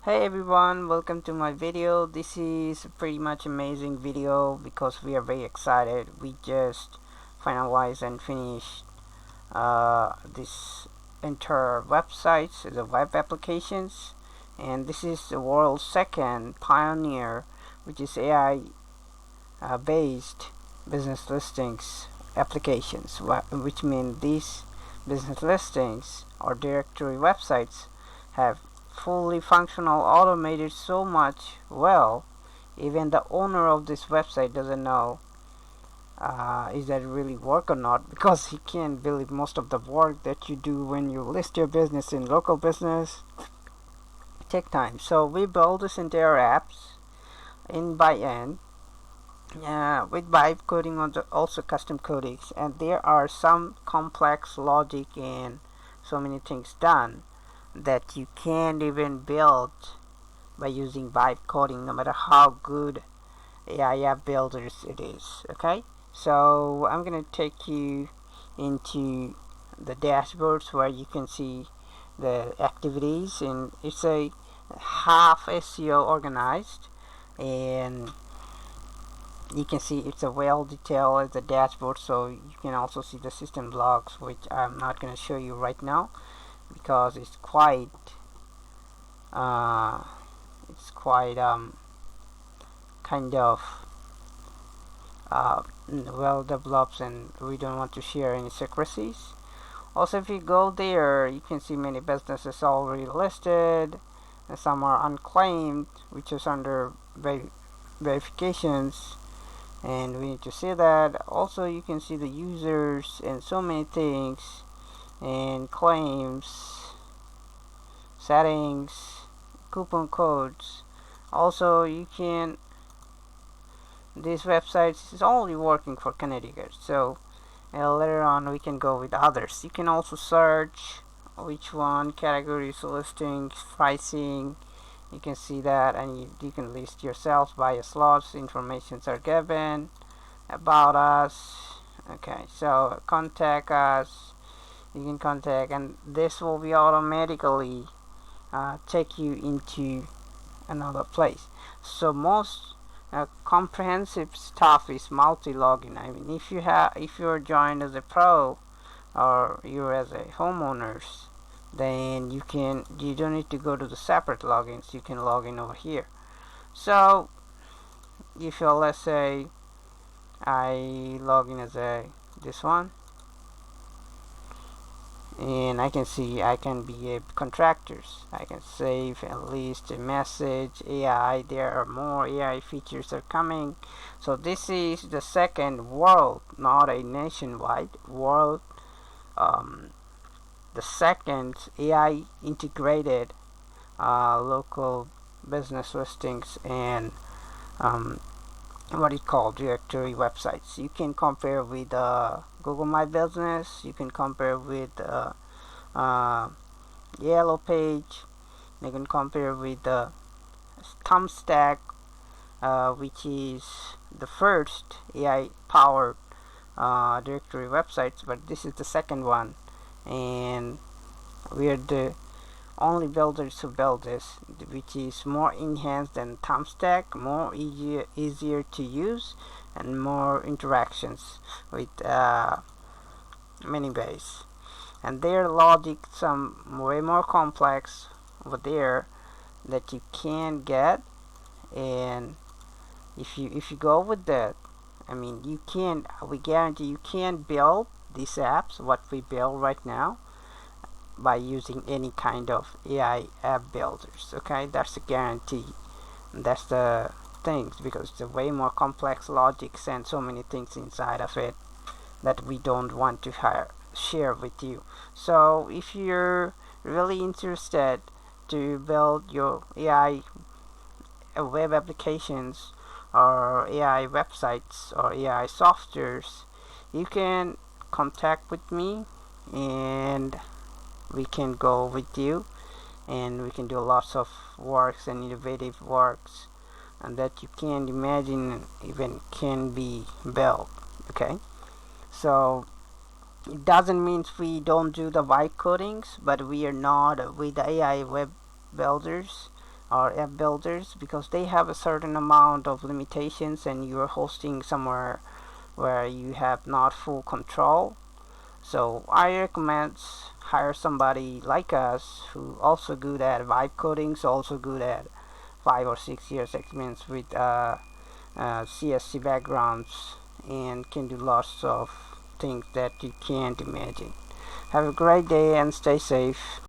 Hey everyone, welcome to my video. This is a pretty much amazing video because we are very excited. We just finalized and finished this entire website, the web applications, and this is the world's second pioneer, which is AI based business listings applications, which mean these business listings or directory websites have fully functional automated so much well even the owner of this website doesn't know is that really work or not, because he can't believe most of the work that you do when you list your business in local business take time. So we build this entire apps in by end with vibe coding on also custom codings, and there are some complex logic and so many things done that you can't even build by using vibe coding, no matter how good AI app builders it is. Okay, so I'm gonna take you into the dashboards where you can see the activities, and it's a half SEO organized, and you can see it's a well detailed as a dashboard. So you can also see the system logs, which I'm not going to show you right now because it's quite uh, kind of well developed, and we don't want to share any secrecies. Also, if you go there, you can see many businesses already listed, and some are unclaimed, which is under verifications, and we need to see that. Also, you can see the users and so many things, and claims, settings, coupon codes. Also, you can, this website is only working for Connecticut, so later on we can go with others. You can also search which one, categories, listings, pricing. You can see that, and you can list yourself by slots. Informations are given about us. Okay, so contact us. You can contact, and this will be automatically take you into another place. So most comprehensive stuff is multi-login. I mean, if you're joined as a pro or you're as a homeowners, then you don't need to go to the separate logins. You can log in over here. So if you, let's say I log in as this one, and I can see I can be a contractors. I can save at least a message. AI, there are more AI features are coming. So this is the second world, not a nationwide world, the second AI integrated local business listings and what it called directory websites. You can compare with Google My Business. You can compare with Yellow Page. You can compare with Thumbtack, which is the first AI powered directory websites, but this is the second one, and we are the only builders who build this, which is more enhanced than Thumbtack, more easier to use, and more interactions with many ways. And their logic some way more complex over there that you can get, and if you go with that, I mean, we guarantee you can build these apps what we build right now by using any kind of AI app builders. Okay, that's a guarantee. And that's the things, because it's a way more complex logics and so many things inside of it that we don't want to share with you. So if you're really interested to build your AI web applications or AI websites or AI softwares, you can contact with me, and we can go with you, and we can do lots of works and innovative works and that you can't imagine even can be built. Okay, so it doesn't mean we don't do the vibe codings, but we are not with AI web builders. or app builders, because they have a certain amount of limitations and you're hosting somewhere where you have not full control. So I recommend hire somebody like us who also good at vibe coding, so also good at 5 or 6 years experience with CSC backgrounds, and can do lots of things that you can't imagine. Have a great day and stay safe.